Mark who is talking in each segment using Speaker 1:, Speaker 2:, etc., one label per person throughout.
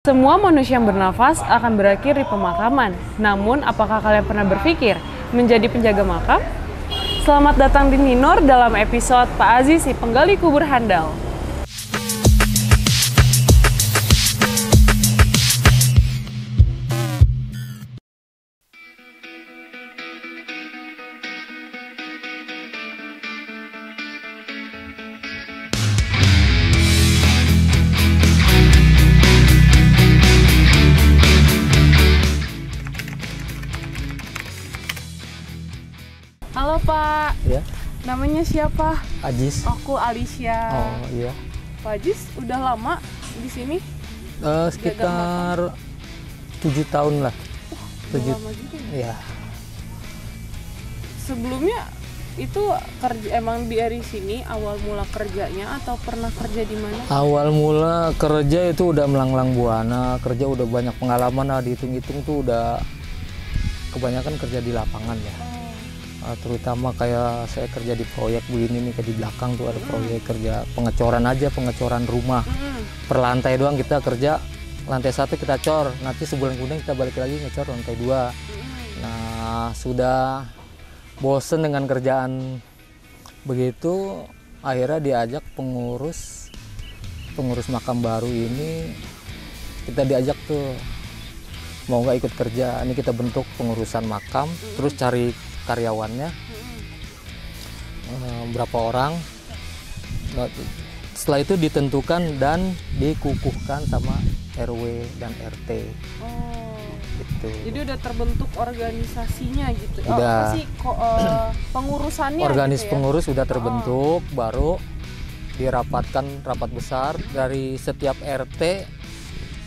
Speaker 1: Semua manusia yang bernafas akan berakhir di pemakaman. Namun, apakah kalian pernah berpikir menjadi penjaga makam? Selamat datang di Ninor dalam episode Pak Aziz si Penggali Kubur Handal. Halo Pak,
Speaker 2: Ya,
Speaker 1: namanya siapa?
Speaker 2: Aziz.
Speaker 1: Aku Alicia.
Speaker 2: Oh iya.
Speaker 1: Pak Aziz udah lama di sini?
Speaker 2: Sekitar 7 tahun lah.
Speaker 1: Udah
Speaker 2: 7.
Speaker 1: lama juga ya?
Speaker 2: Ya.
Speaker 1: Sebelumnya itu kerja emang dari sini awal mula kerjanya atau pernah kerja di mana?
Speaker 2: Awal mula kerja itu udah melanglang buana, kerja udah banyak pengalaman lah, dihitung-hitung tuh udah kebanyakan kerja di lapangan ya. Terutama kayak saya kerja di proyek begini nih, kayak di belakang tuh ada proyek kerja pengecoran rumah. Per lantai doang kita kerja, lantai 1 kita cor, nanti sebulan kemudian kita balik lagi ngecor lantai 2. Nah, sudah bosen dengan kerjaan begitu, akhirnya diajak pengurus makam baru ini, kita diajak tuh mau nggak ikut kerja, ini kita bentuk pengurusan makam, terus cari karyawannya berapa orang. Setelah itu ditentukan dan dikukuhkan sama RW dan RT. Gitu.
Speaker 1: Jadi udah terbentuk organisasinya gitu.
Speaker 2: Udah.
Speaker 1: Apa sih pengurusannya?
Speaker 2: Gitu ya? Pengurus sudah terbentuk, baru dirapatkan rapat besar dari setiap RT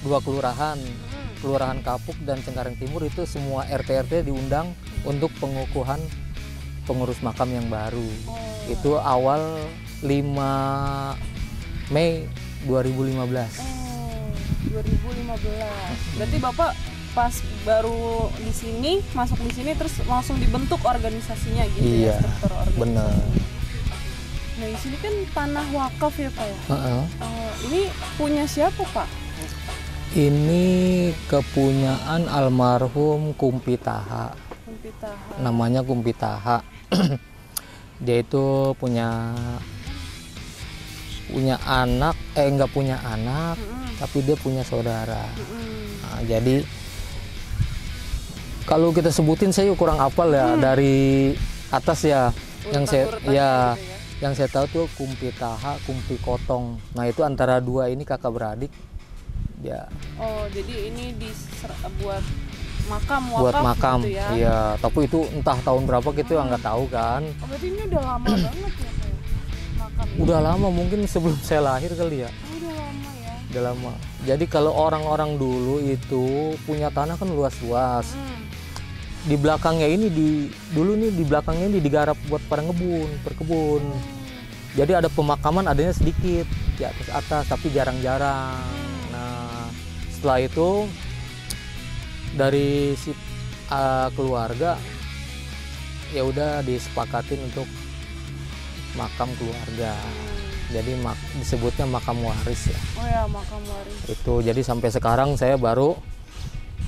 Speaker 2: 2 kelurahan. Kelurahan Kapuk dan Cengkareng Timur itu semua RT-RT diundang untuk pengukuhan pengurus makam yang baru. Itu awal 5 Mei 2015.
Speaker 1: 2015. Berarti Bapak pas baru di sini, masuk di sini terus langsung dibentuk organisasinya gitu.
Speaker 2: Iya,
Speaker 1: ya, struktur organisasi.
Speaker 2: bener.
Speaker 1: Nah, di sini kan tanah wakaf ya, Pak ya.
Speaker 2: Uh-uh.
Speaker 1: Ini punya siapa, Pak?
Speaker 2: Ini kepunyaan almarhum Kumpi Taha. Namanya Kumpi Taha. Dia itu punya anak, nggak punya anak, tapi dia punya saudara. Nah, jadi kalau kita sebutin saya kurang hafal ya dari atas ya. Yang saya tahu tuh Kumpi Taha, Kumpi Kotong. Nah, itu antara dua ini kakak beradik. Ya.
Speaker 1: Oh, jadi ini buat makam wakaf
Speaker 2: buat makam
Speaker 1: gitu ya?
Speaker 2: Iya, tapi itu entah tahun berapa gitu yang nggak tahu kan.
Speaker 1: Oh, berarti ini udah lama banget ya, Pak? Makam ini?
Speaker 2: Udah lama, mungkin sebelum saya lahir kali ya.
Speaker 1: Udah lama ya?
Speaker 2: Udah lama. Jadi kalau orang-orang dulu itu punya tanah kan luas-luas. Di belakangnya ini dulu nih di belakangnya ini digarap buat pada berkebun. Jadi ada pemakaman adanya sedikit di atas tapi jarang-jarang. Nah, setelah itu dari si keluarga ya udah disepakatin untuk makam keluarga. Jadi disebutnya makam waris ya.
Speaker 1: Oh ya, makam waris.
Speaker 2: Itu jadi sampai sekarang saya baru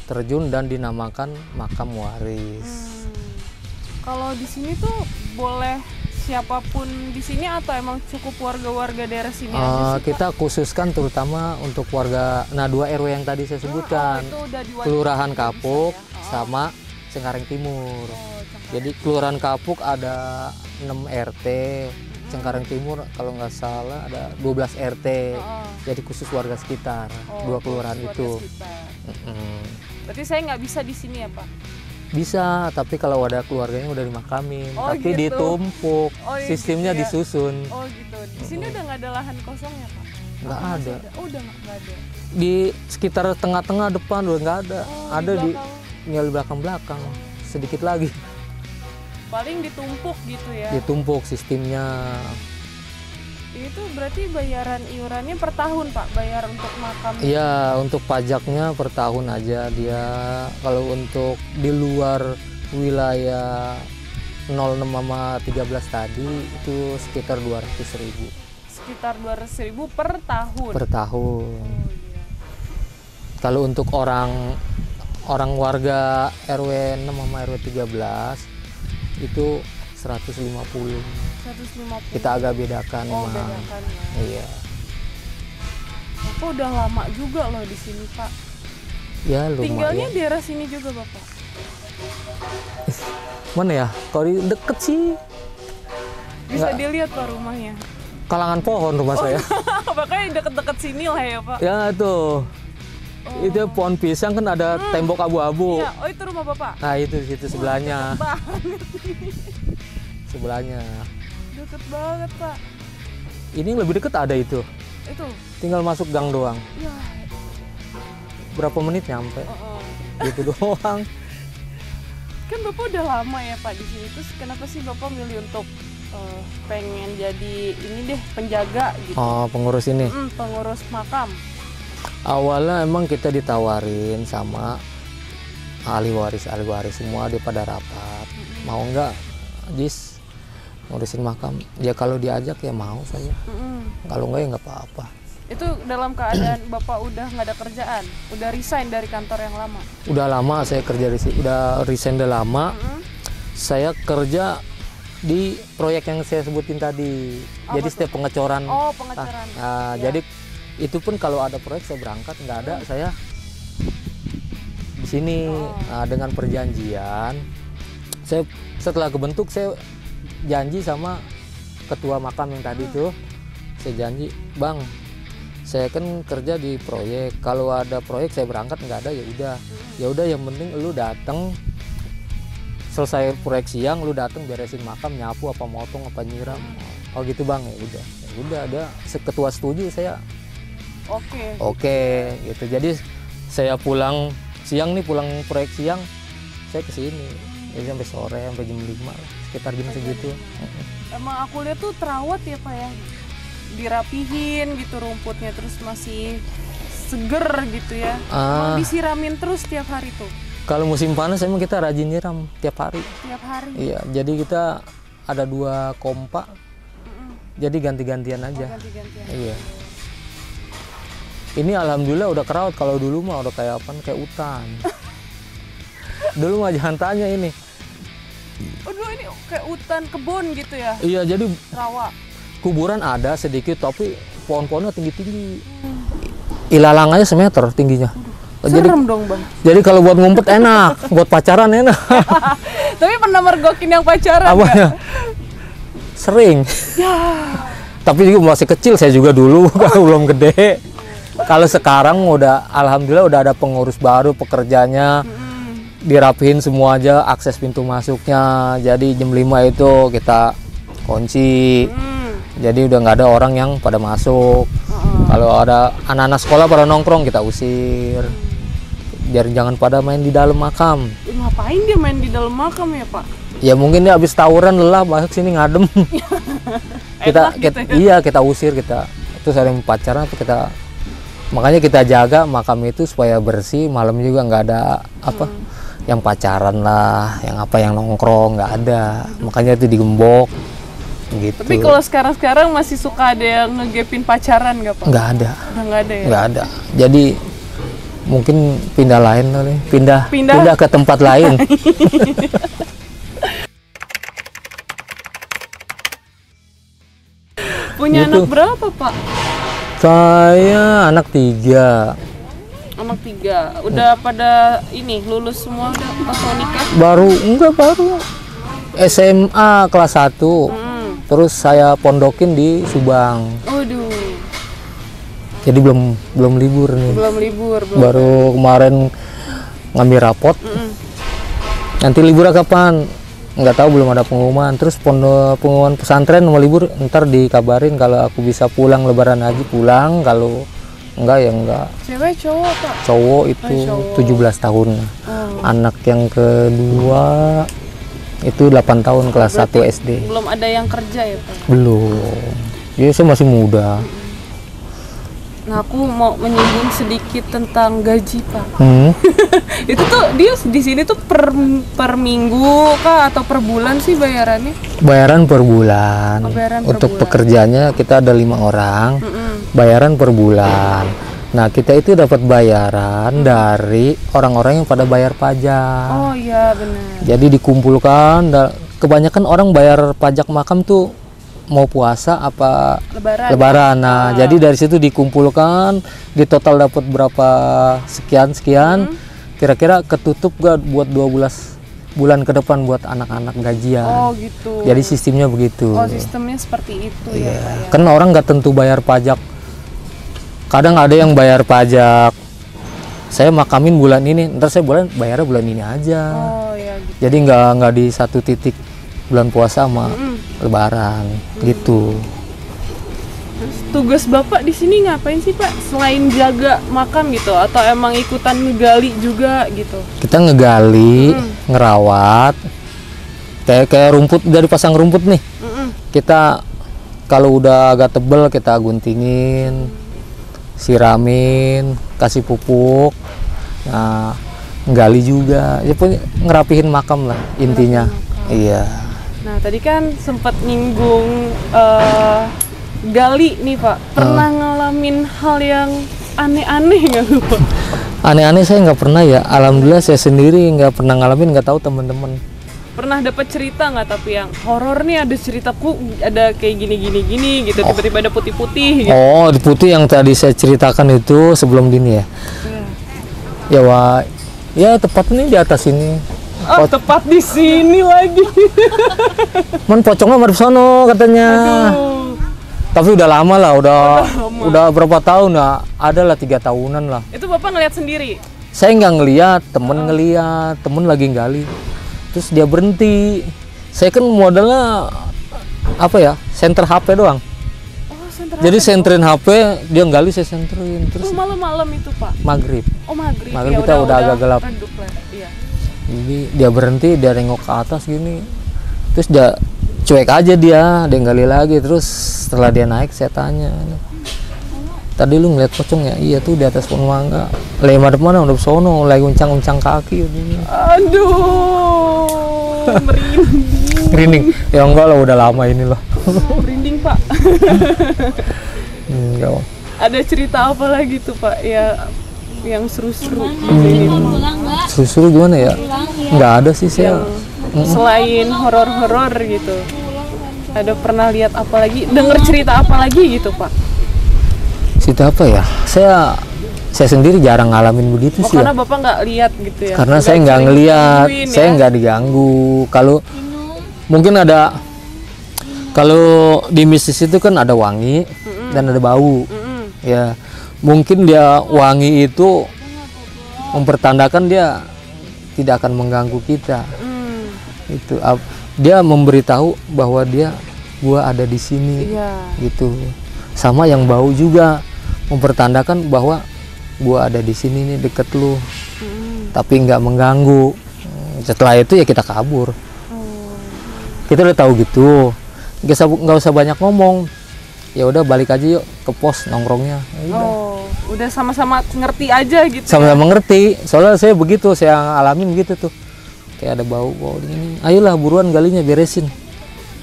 Speaker 2: terjun dan dinamakan makam waris.
Speaker 1: Kalau di sini tuh boleh siapapun di sini atau emang cukup warga-warga daerah sini aja sih,
Speaker 2: kita khususkan terutama untuk warga 2 RW yang tadi saya sebutkan.
Speaker 1: Itu udah
Speaker 2: Kelurahan Kapuk sama Cengkareng Timur. Jadi Kelurahan Kapuk ada 6 RT, Cengkareng Timur kalau nggak salah ada 12 RT. Jadi khusus warga sekitar 2 kelurahan itu.
Speaker 1: Berarti saya nggak bisa di sini ya, Pak?
Speaker 2: Bisa, tapi kalau ada keluarganya udah dimakamin, tapi
Speaker 1: gitu.
Speaker 2: ditumpuk, sistemnya
Speaker 1: gitu ya?
Speaker 2: disusun.
Speaker 1: Oh gitu. Di sini udah nggak ada lahan kosong ya, Pak?
Speaker 2: Nggak ada.
Speaker 1: Oh, udah nggak ada.
Speaker 2: Di sekitar tengah-tengah depan udah nggak ada. Ada di belakang-belakang, sedikit lagi.
Speaker 1: Paling ditumpuk gitu ya?
Speaker 2: Ditumpuk sistemnya.
Speaker 1: Itu berarti bayaran iurannya per tahun, Pak? Bayar untuk makam?
Speaker 2: Iya, untuk pajaknya per tahun aja dia. Kalau untuk di luar wilayah 06 sama 13 tadi itu sekitar 200.000.
Speaker 1: Sekitar 200.000 per tahun?
Speaker 2: Per tahun.
Speaker 1: Oh, iya.
Speaker 2: Kalau untuk orang warga RW 6 sama RW 13 itu 150.
Speaker 1: 150.
Speaker 2: Kita agak bedakan.
Speaker 1: Oh,
Speaker 2: Mang.
Speaker 1: bedakan ya.
Speaker 2: Iya.
Speaker 1: Bapak udah lama juga loh di sini, Pak.
Speaker 2: Ya lumayan.
Speaker 1: Tinggalnya di daerah sini juga, Bapak?
Speaker 2: Mana ya? Kalau di deket sih
Speaker 1: Bisa
Speaker 2: nggak.
Speaker 1: dilihat Pak rumahnya.
Speaker 2: Kalangan pohon rumah saya.
Speaker 1: Makanya deket-deket sini lah ya, Pak.
Speaker 2: Ya tuh.
Speaker 1: Oh.
Speaker 2: Itu pohon pisang kan ada tembok abu-abu.
Speaker 1: Iya, oh itu rumah Bapak.
Speaker 2: Nah itu situ sebelahnya.
Speaker 1: Deket banget.
Speaker 2: Sebelahnya.
Speaker 1: Deket banget, Pak.
Speaker 2: Ini yang lebih deket ada itu.
Speaker 1: Itu.
Speaker 2: Tinggal masuk gang doang.
Speaker 1: Ya.
Speaker 2: Berapa menit nyampe?
Speaker 1: Oh.
Speaker 2: Gitu doang.
Speaker 1: Kan Bapak udah lama ya Pak di sini. Terus kenapa sih Bapak milih untuk pengen jadi ini deh penjaga gitu?
Speaker 2: Oh, pengurus ini.
Speaker 1: Pengurus makam.
Speaker 2: Awalnya emang kita ditawarin sama ahli waris semua dia pada rapat. Mau nggak, Jis, ngurusin makam? Ya kalau diajak ya mau saya. Kalau nggak ya nggak apa-apa.
Speaker 1: Itu dalam keadaan Bapak udah nggak ada kerjaan, udah resign dari kantor yang lama?
Speaker 2: Udah lama saya kerja di sini, udah resign udah lama. Saya kerja di proyek yang saya sebutin tadi.
Speaker 1: Apa
Speaker 2: Jadi
Speaker 1: tuh?
Speaker 2: setiap pengecoran.
Speaker 1: Oh, pengecoran.
Speaker 2: Nah,
Speaker 1: Ya.
Speaker 2: jadi itu pun kalau ada proyek saya berangkat, nggak ada saya di sini. Nah, dengan perjanjian saya setelah kebentuk saya janji sama ketua makam yang tadi tuh, saya janji, Bang, saya kan kerja di proyek, kalau ada proyek saya berangkat, nggak ada ya udah yang penting lu datang selesai proyek siang, lu datang beresin makam, nyapu apa motong apa nyiram. Oh gitu Bang, ya udah ada ketua setuju saya. Oke gitu. Jadi saya pulang siang nih, pulang proyek siang saya kesini. Jadi sampai sore, sampai jam 5 sekitar jam segitu.
Speaker 1: Emang aku lihat tuh terawat ya Pak ya, dirapihin gitu rumputnya, terus masih seger gitu ya. Emang disiramin terus tiap hari tuh?
Speaker 2: Kalau musim panas emang kita rajin nyiram tiap hari.
Speaker 1: Tiap hari?
Speaker 2: Iya, jadi kita ada 2 kompa, jadi ganti-gantian aja.
Speaker 1: Ganti-gantian.
Speaker 2: Iya. Ini alhamdulillah udah kerawat, kalau dulu mah udah kayak apa? Kayak hutan. Dulu mah jangan tanya ini.
Speaker 1: Aduh, ini kayak hutan kebun gitu ya?
Speaker 2: Iya, jadi
Speaker 1: Rawa.
Speaker 2: kuburan ada sedikit, tapi pohon-pohonnya tinggi-tinggi. Ilalang aja semeter tingginya.
Speaker 1: Serem dong Bang.
Speaker 2: Jadi kalau buat ngumpet enak, buat pacaran enak.
Speaker 1: Tapi pernah mergokin yang pacaran nggak?
Speaker 2: Apanya? Sering.
Speaker 1: Ya.
Speaker 2: Tapi juga masih kecil saya juga dulu, kalau belum gede. Kalau sekarang udah, alhamdulillah udah ada pengurus baru, pekerjanya dirapihin semua aja, akses pintu masuknya. Jadi jam 5 itu kita kunci. Jadi udah nggak ada orang yang pada masuk. Kalau ada anak-anak sekolah pada nongkrong kita usir. Biar jangan pada main di dalam makam.
Speaker 1: Ngapain dia main di dalam makam ya Pak?
Speaker 2: Ya mungkin dia habis tawuran lelah masuk sini ngadem.
Speaker 1: Enak gitu ya?
Speaker 2: Iya kita usir kita. Terus ada yang pacaran kita, makanya kita jaga makam itu supaya bersih. Malam juga nggak ada apa yang pacaran lah, yang apa yang nongkrong nggak ada. Makanya itu digembok. Gitu.
Speaker 1: Tapi kalau sekarang masih suka ada yang ngegepin pacaran nggak Pak?
Speaker 2: Nggak ada.
Speaker 1: Udah nggak ada ya?
Speaker 2: Nggak ada. Jadi mungkin pindah lain kali. Pindah ke tempat lain.
Speaker 1: Punya
Speaker 2: Gitu.
Speaker 1: anak berapa Pak?
Speaker 2: Saya anak 3.
Speaker 1: Anak 3. Udah pada ini lulus semua udah pas mau nikah?
Speaker 2: Baru SMA kelas 1. Terus saya pondokin di Subang.
Speaker 1: Waduh.
Speaker 2: Jadi belum libur nih.
Speaker 1: Belum libur.
Speaker 2: Baru kemarin ngambil rapot. Nanti liburnya kapan? Nggak tahu, belum ada pengumuman. Terus pengumuman pesantren mau libur, ntar dikabarin. Kalau aku bisa pulang lebaran haji pulang, kalau enggak ya enggak.
Speaker 1: Cewek cowok Pak?
Speaker 2: Cowok itu
Speaker 1: cowok.
Speaker 2: 17 tahun. Anak yang kedua itu 8 tahun kelas 1 SD.
Speaker 1: Belum ada yang kerja ya Pak?
Speaker 2: Belum. Jadi saya masih muda.
Speaker 1: Nah aku mau menyinggung sedikit tentang gaji Pak. Itu tuh dia di sini tuh per minggu kah atau per bulan sih bayarannya?
Speaker 2: Bayaran per bulan.
Speaker 1: Oh, bayaran per
Speaker 2: Untuk
Speaker 1: bulan.
Speaker 2: pekerjaannya kita ada 5 orang. Bayaran per bulan. Nah, kita itu dapat bayaran dari orang-orang yang pada bayar pajak.
Speaker 1: Oh iya benar.
Speaker 2: Jadi dikumpulkan, kebanyakan orang bayar pajak makam tuh mau puasa apa lebaran. Nah, jadi dari situ dikumpulkan, di total dapat berapa sekian. Kira-kira ketutup gak buat 12 bulan ke depan buat anak-anak gajian.
Speaker 1: Oh gitu.
Speaker 2: Jadi sistemnya begitu.
Speaker 1: Oh, sistemnya seperti itu ya, Pak, ya.
Speaker 2: Kan orang nggak tentu bayar pajak. Kadang ada yang bayar pajak, saya makamin bulan ini, ntar saya bayarnya bulan ini aja.
Speaker 1: Oh ya gitu.
Speaker 2: Jadi nggak di satu titik bulan puasa sama lebaran gitu.
Speaker 1: Terus tugas Bapak di sini ngapain sih, Pak? Selain jaga makam gitu atau emang ikutan ngegali juga gitu?
Speaker 2: Kita ngegali, ngerawat, kayak rumput, dari pasang rumput nih. Kita kalau udah agak tebel kita guntingin, siramin, kasih pupuk. Nah, nggali juga, ya pokoknya ngerapihin makam lah intinya. Iya.
Speaker 1: Nah, tadi kan sempat nyinggung gali nih, Pak. Pernah ngalamin hal yang aneh-aneh nggak, Pak?
Speaker 2: Aneh-aneh saya nggak pernah ya. Alhamdulillah saya sendiri nggak pernah ngalamin, nggak tahu teman-teman.
Speaker 1: Pernah dapat cerita nggak tapi yang horor nih, ada ceritaku ada kayak gini gitu, tiba-tiba ada putih-putih gitu.
Speaker 2: Oh, di putih yang tadi saya ceritakan itu sebelum dini ya. Ya, Wak. Ya, tepat nih di atas ini.
Speaker 1: Oh, tepat di sini lagi.
Speaker 2: Man pocongnya marip sono katanya.
Speaker 1: Aduh.
Speaker 2: Tapi udah lama lah, udah berapa tahun ya? Ada lah 3 tahunan lah.
Speaker 1: Itu Bapak ngeliat sendiri?
Speaker 2: Saya nggak ngeliat, temen lagi gali. Terus dia berhenti. Saya kan modalnya apa ya? Senter HP doang.
Speaker 1: Oh, senter
Speaker 2: Jadi
Speaker 1: HP.
Speaker 2: senterin HP, dia gali saya senterin. Terus
Speaker 1: malam-malam itu, Pak.
Speaker 2: maghrib.
Speaker 1: Oh, maghrib.
Speaker 2: Maghrib
Speaker 1: Ya,
Speaker 2: kita udah agak gelap.
Speaker 1: redup lah. Iya.
Speaker 2: Jadi dia berhenti, dia nengok ke atas gini. Terus dia cuek aja dia gali lagi. Terus setelah dia naik saya tanya, tadi lu ngeliat pocong ya? Iya tuh di atas pohon mangga. Lemah mana udah sono, lagi uncang-uncang kaki.
Speaker 1: Aduh,
Speaker 2: Merinding. Ya enggak lah, udah lama ini loh.
Speaker 1: merinding, Pak.
Speaker 2: Enggak.
Speaker 1: Ada cerita apa lagi tuh, Pak? Ya, yang seru-seru.
Speaker 2: Seru-seru gimana ya? Nggak ada sih saya.
Speaker 1: Selain horor-horor gitu. Ada pernah lihat apa lagi? Dengar cerita apa lagi gitu, Pak?
Speaker 2: Cerita apa ya? Saya sendiri jarang ngalamin begitu sih
Speaker 1: Karena
Speaker 2: ya.
Speaker 1: Bapak nggak lihat gitu ya?
Speaker 2: Karena saya nggak ngelihat, saya
Speaker 1: ya?
Speaker 2: nggak diganggu. Kalau mungkin ada, kalau di mistis itu kan ada wangi dan ada bau. Ya, mungkin dia wangi itu mempertandakan dia tidak akan mengganggu kita. Itu dia memberitahu bahwa gua ada di sini.
Speaker 1: Iya.
Speaker 2: Gitu. Sama yang bau juga mempertandakan bahwa gua ada di sini nih deket lu, tapi nggak mengganggu. Setelah itu ya kita kabur. Kita udah tahu gitu, nggak usah banyak ngomong. Ya udah balik aja yuk ke pos nongkrongnya.
Speaker 1: Udah sama-sama ngerti aja gitu.
Speaker 2: Sama-sama ngerti. Soalnya saya begitu, saya alamin gitu tuh. Kayak ada bau ini. Ayolah buruan galinya beresin.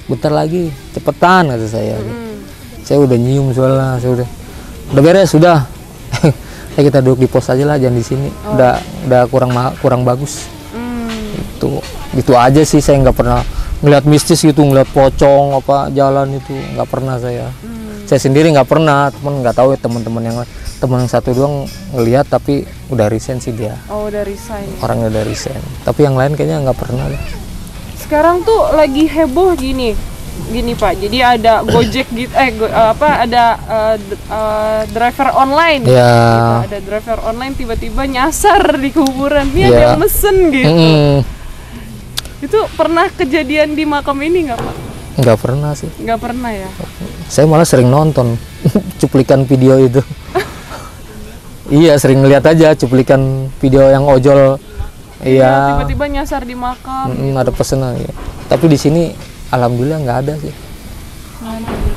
Speaker 2: Bentar lagi, cepetan kata saya. Saya udah nyium soalnya, saya udah beres sudah. Ya kita duduk di pos aja lah, jangan di sini. Udah kurang bagus. Gitu aja sih, saya nggak pernah ngeliat mistis gitu, ngeliat pocong apa jalan itu nggak pernah saya. Saya sendiri nggak pernah, nggak tahu ya teman-teman yang satu doang ngelihat tapi udah resign sih dia.
Speaker 1: Oh, udah resign.
Speaker 2: Orangnya udah resign. Tapi yang lain kayaknya nggak pernah deh.
Speaker 1: Sekarang tuh lagi heboh gini Pak. Jadi ada Gojek gitu, driver online.
Speaker 2: Ya.
Speaker 1: Gitu. Ada driver online tiba-tiba nyasar di kuburan. Ini ada yang mesen gitu. Itu pernah kejadian di makam ini nggak, Pak?
Speaker 2: Nggak pernah sih.
Speaker 1: Nggak pernah ya.
Speaker 2: Saya malah sering nonton cuplikan video itu. Iya, sering ngeliat aja cuplikan video yang ojol. Iya.
Speaker 1: Tiba-tiba nyasar di makam.
Speaker 2: Ada pesanan ya. Tapi di sini alhamdulillah nggak ada sih.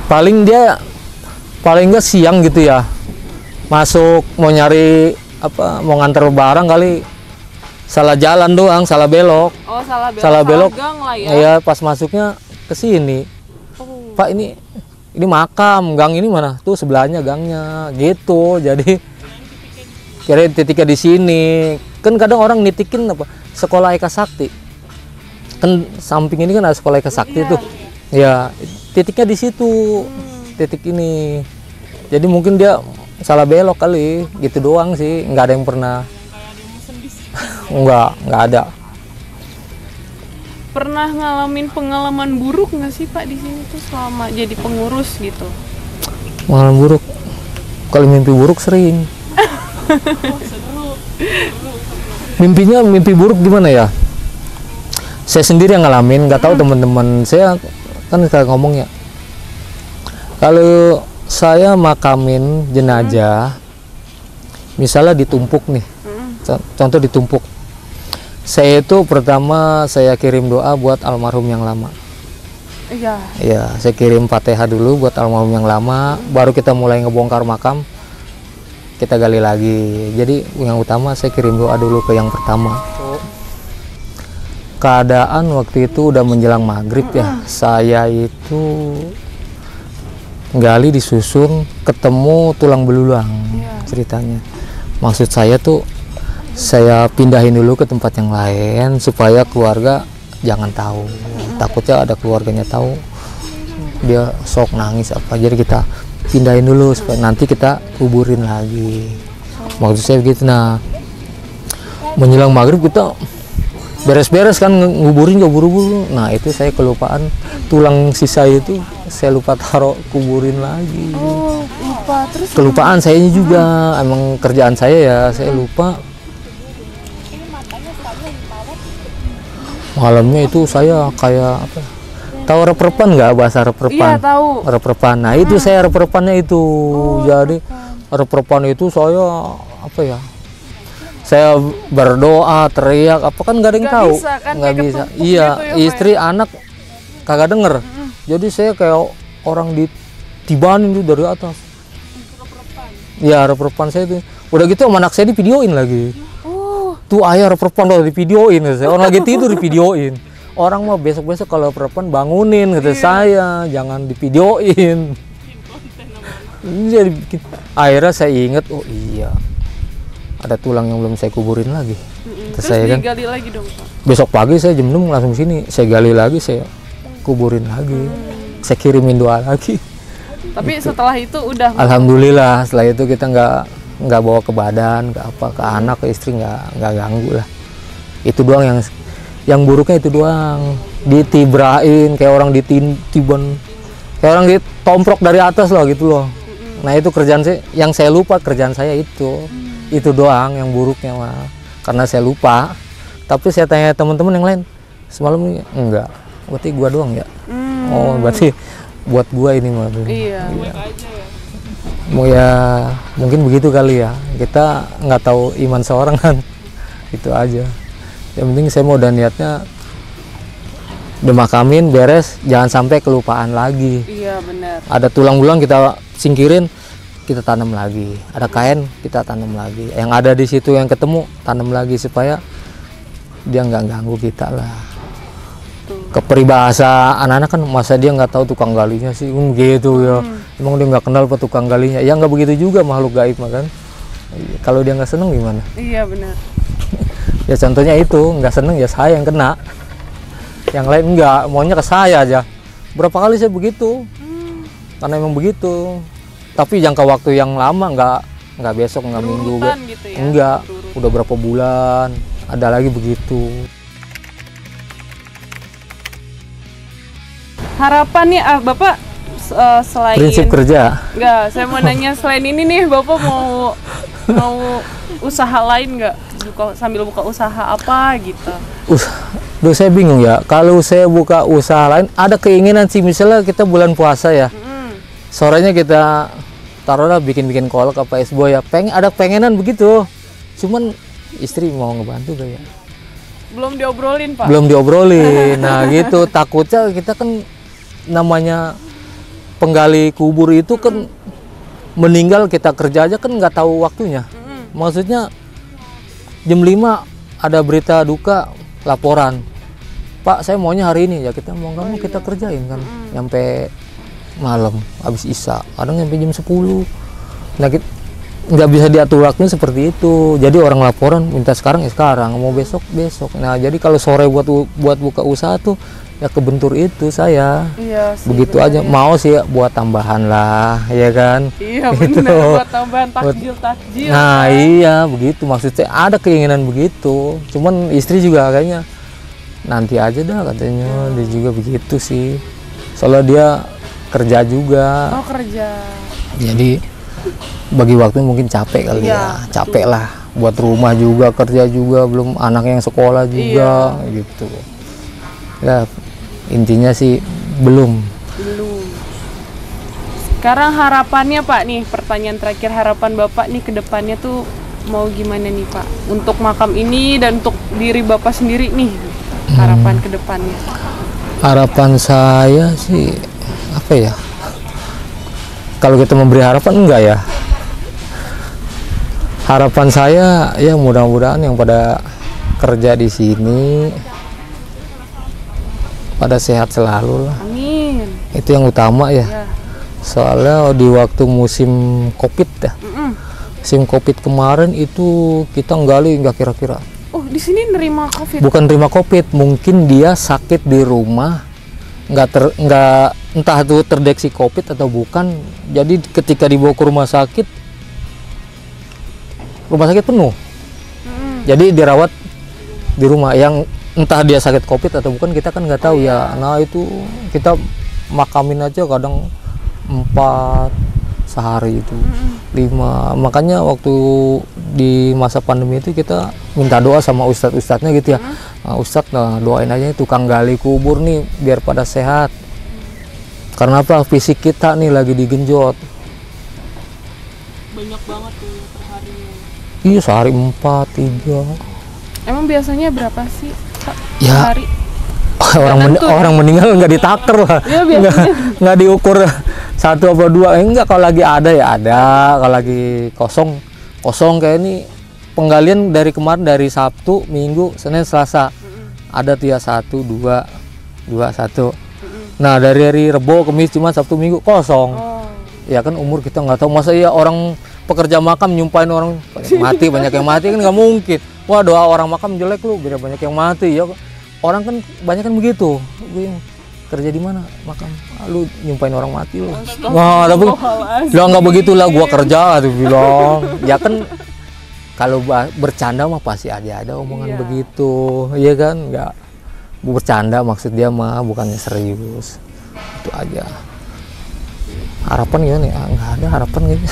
Speaker 2: Paling nggak siang gitu ya. Masuk mau nyari mau nganter barang kali. Salah jalan doang, salah belok.
Speaker 1: Oh,
Speaker 2: salah belok.
Speaker 1: Gang lah ya.
Speaker 2: Iya, pas masuknya ke sini. Pak, ini makam, gang ini mana? Tuh sebelahnya gangnya, gitu. Jadi Kira titiknya di sini. Kan kadang orang nitikin apa? Sekolah Eka Sakti. Kan samping ini kan ada sekolah Eka Sakti tuh. Ya, titiknya di situ. Titik ini. Jadi mungkin dia salah belok kali, gitu doang sih. Nggak ada yang pernah. Nggak ada.
Speaker 1: Pernah ngalamin pengalaman buruk nggak sih Pak di sini tuh selama jadi pengurus gitu?
Speaker 2: Pengalaman buruk. Kalau mimpi buruk sering. Mimpi buruk gimana ya? Saya sendiri yang ngalamin, nggak tahu teman-teman saya kan kayak ngomong ya. Kalau saya makamin jenazah, misalnya ditumpuk nih, contoh ditumpuk. Saya itu pertama saya kirim doa buat almarhum yang lama.
Speaker 1: Iya.
Speaker 2: Iya, saya kirim Fatihah dulu buat almarhum yang lama, baru kita mulai ngebongkar makam, kita gali lagi. Jadi yang utama saya kirim doa dulu ke yang pertama. Keadaan waktu itu udah menjelang maghrib ya, saya itu gali disusun, ketemu tulang belulang ceritanya. Maksud saya tuh saya pindahin dulu ke tempat yang lain supaya keluarga jangan tahu. Takutnya ada keluarganya tahu dia sok nangis apa. Jadi kita pindahin dulu supaya nanti kita kuburin lagi. Maksud saya begitu. Nah, menjelang maghrib kita beres-beres kan nguburin gak buru-buru. Nah, itu saya kelupaan tulang sisa itu saya lupa taruh, kuburin lagi.
Speaker 1: Oh, lupa. Terus
Speaker 2: kelupaan sayanya juga. Emang kerjaan saya ya, saya lupa. Malamnya itu saya kayak apa? Tahu rep-repan nggak, bahasa rep-repan?
Speaker 1: Iya, tahu.
Speaker 2: Rep-repan. Nah, itu saya rep-repannya itu. Jadi rep-repan itu saya apa ya? Saya berdoa, teriak, apa kan nggak ada yang tahu.
Speaker 1: Bisa, kan?
Speaker 2: Nggak
Speaker 1: Kayak
Speaker 2: bisa.
Speaker 1: ketumpuk
Speaker 2: Iya,
Speaker 1: gitu ya,
Speaker 2: istri, anak kagak denger. Jadi saya kayak orang ditibanin tuh dari atas. Iya, rep-repan saya itu. Udah gitu sama anak saya divideoin lagi. Tuh ayah rep-repan udah divideoin, gitu. Orang lagi tidur divideoin. Orang mah besok-besok kalau rep-repan bangunin, kata saya, jangan divideoin. Jadi akhirnya saya inget, oh iya, ada tulang yang belum saya kuburin lagi.
Speaker 1: Terus
Speaker 2: saya kan
Speaker 1: digali lagi dong Pak?
Speaker 2: besok pagi saya jam 6 langsung sini, saya gali lagi, saya kuburin lagi, saya kirimin doa lagi.
Speaker 1: Tapi setelah itu udah
Speaker 2: Alhamdulillah, setelah itu kita nggak bawa ke badan, ke apa, ke anak, ke istri, nggak ganggu lah. Itu doang yang buruknya, itu doang. Ditibrain kayak orang ditiban, kayak orang ditomprok dari atas loh gitu loh. Nah, itu kerjaan saya, yang saya lupa kerjaan saya itu doang yang buruknya mah, karena saya lupa. Tapi saya tanya teman-teman yang lain, semalam ini enggak, berarti gua doang ya. Oh, berarti buat gua ini mah.
Speaker 1: Iya.
Speaker 2: Mau ya mungkin begitu kali ya, kita nggak tahu iman seorang kan. Itu aja yang penting. Saya mau udah niatnya dimakamin beres, jangan sampai kelupaan lagi.
Speaker 1: Iya, benar.
Speaker 2: Ada tulang belulang kita singkirin, kita tanam lagi. Ada kain, kita tanam lagi. Yang ada di situ yang ketemu, tanam lagi supaya dia nggak ganggu kita lah. Keperibahasa anak-anak kan, masa dia nggak tahu tukang galinya sih, gitu ya. Emang dia nggak kenal apa tukang galinya? Ya nggak begitu juga makhluk gaib mah kan. Kalau dia nggak seneng gimana?
Speaker 1: Iya, benar.
Speaker 2: Ya contohnya itu, nggak seneng ya saya yang kena. Yang lain nggak, maunya ke saya aja. Berapa kali saya begitu? Karena emang begitu. Tapi jangka waktu yang lama, nggak besok, nggak minggu,
Speaker 1: gitu ya?
Speaker 2: enggak. Udah berapa bulan, ada lagi begitu.
Speaker 1: Harapan nih Bapak selain
Speaker 2: Prinsip kerja.
Speaker 1: Enggak, saya mau nanya selain ini nih Bapak mau usaha lain nggak? Sambil buka usaha apa gitu?
Speaker 2: Duh, saya bingung ya. Kalau saya buka usaha lain, ada keinginan sih, misalnya kita bulan puasa ya. Sorenya kita taruhlah bikin kolak apa es buah ya. Ada pengenan begitu. Cuman istri mau ngebantu gak ya?
Speaker 1: Belum diobrolin Pak?
Speaker 2: Belum diobrolin. Nah gitu, takutnya kita kan namanya penggali kubur itu kan meninggal, kita kerja aja kan nggak tahu waktunya. Maksudnya jam 5 ada berita duka, laporan, Pak saya maunya hari ini ya, kita mau nggak mau kita kerjain kan, nyampe malam habis isya, kadang nyampe jam 10. Nah nggak bisa diatur waktunya seperti itu. Jadi orang laporan minta sekarang ya sekarang, mau besok besok. Nah jadi kalau sore buat buka usaha tuh ya kebentur itu saya.
Speaker 1: Iya sih,
Speaker 2: begitu
Speaker 1: bener
Speaker 2: aja.
Speaker 1: ya.
Speaker 2: Mau sih buat tambahan lah, ya kan.
Speaker 1: Iya
Speaker 2: Gitu.
Speaker 1: benar, buat tambahan takjil.
Speaker 2: Nah
Speaker 1: kan?
Speaker 2: iya begitu, maksudnya ada keinginan begitu. Cuman istri juga kayaknya nanti aja dah katanya, dia juga begitu sih. Soalnya dia kerja juga.
Speaker 1: Oh kerja.
Speaker 2: Jadi bagi waktu mungkin capek kali
Speaker 1: Iya,
Speaker 2: ya, capek lah. Buat rumah juga, kerja juga, belum anak yang sekolah juga, gitu. Ya intinya sih belum.
Speaker 1: Sekarang harapannya Pak nih, pertanyaan terakhir, harapan Bapak nih ke depannya tuh mau gimana nih Pak? Untuk makam ini dan untuk diri Bapak sendiri nih, harapan ke depannya.
Speaker 2: Harapan saya sih apa ya? Kalau kita memberi harapan enggak ya? Harapan saya ya mudah-mudahan yang pada kerja di sini pada sehat selalu lah.
Speaker 1: Amin.
Speaker 2: Itu yang utama ya.
Speaker 1: Ya.
Speaker 2: Soalnya di waktu musim Covid dah. Musim Covid kemarin itu kita nggali nggak kira-kira.
Speaker 1: Oh, di sini nerima Covid.
Speaker 2: Bukan terima Covid, mungkin dia sakit di rumah, nggak entah itu terdeteksi Covid atau bukan. Jadi ketika dibawa ke rumah sakit penuh. Jadi dirawat di rumah, yang entah dia sakit Covid atau bukan kita kan nggak tahu ya. Nah itu kita makamin aja kadang 4 sehari itu 5. Makanya waktu di masa pandemi itu kita minta doa sama ustadz-ustadznya gitu ya. Nah, ustadz doain aja tukang gali kubur nih biar pada sehat. Karena apa? Fisik kita nih lagi digenjot.
Speaker 1: Banyak banget tuh per hari.
Speaker 2: Iya sehari 4, 3.
Speaker 1: Emang biasanya berapa sih Pak,
Speaker 2: Ya.
Speaker 1: per hari?
Speaker 2: Orang meninggal nggak ditaker lah.
Speaker 1: Ya, biasanya.
Speaker 2: nggak diukur 1 apa 2. Enggak, kalau lagi ada ya ada, kalau lagi kosong kayak ini penggalian dari kemarin, dari Sabtu, Minggu, Senin, Selasa ada tuh ya 1, 2, 1. Nah dari hari Rebo, Kamis, Jumat, Sabtu, Minggu kosong. Ya kan umur kita nggak tahu, masa ya orang pekerja makam nyumpain orang banyak yang mati kan nggak mungkin. Wah doa orang makam jelek lu biar banyak yang mati ya. Orang kan banyak kan begitu. Kerja di mana makam, lu nyumpain orang mati lu. Wah tapi lo nggak begitulah, gua kerja tuh bilang. Ya kan kalau bercanda mah pasti ada omongan begitu, iya kan? Nggak bercanda maksud dia mah, bukannya serius. Itu aja. Harapan gimana ya? Nggak ada harapan gitu.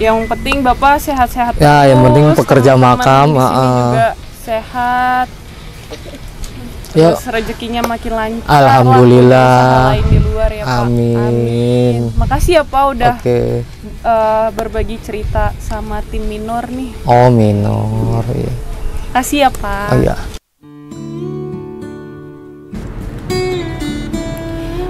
Speaker 1: Yang penting Bapak sehat-sehat.
Speaker 2: Ya, yang penting pekerja
Speaker 1: teman-teman
Speaker 2: makam
Speaker 1: di sini juga sehat.
Speaker 2: Ya.
Speaker 1: Terus rezekinya makin lancar.
Speaker 2: Alhamdulillah.
Speaker 1: Usaha lain di luar ya Pak.
Speaker 2: Amin.
Speaker 1: Makasih ya Pak udah berbagi cerita sama tim Minor nih.
Speaker 2: Oh Minor ya.
Speaker 1: Makasih ya Pak.
Speaker 2: Oh iya.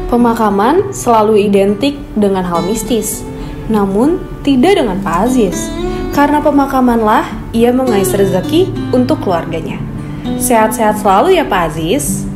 Speaker 1: Pemakaman selalu identik dengan hal mistis, namun tidak dengan Pak Aziz. Karena pemakamanlah ia mengais rezeki untuk keluarganya. Sehat-sehat selalu ya Pak Aziz.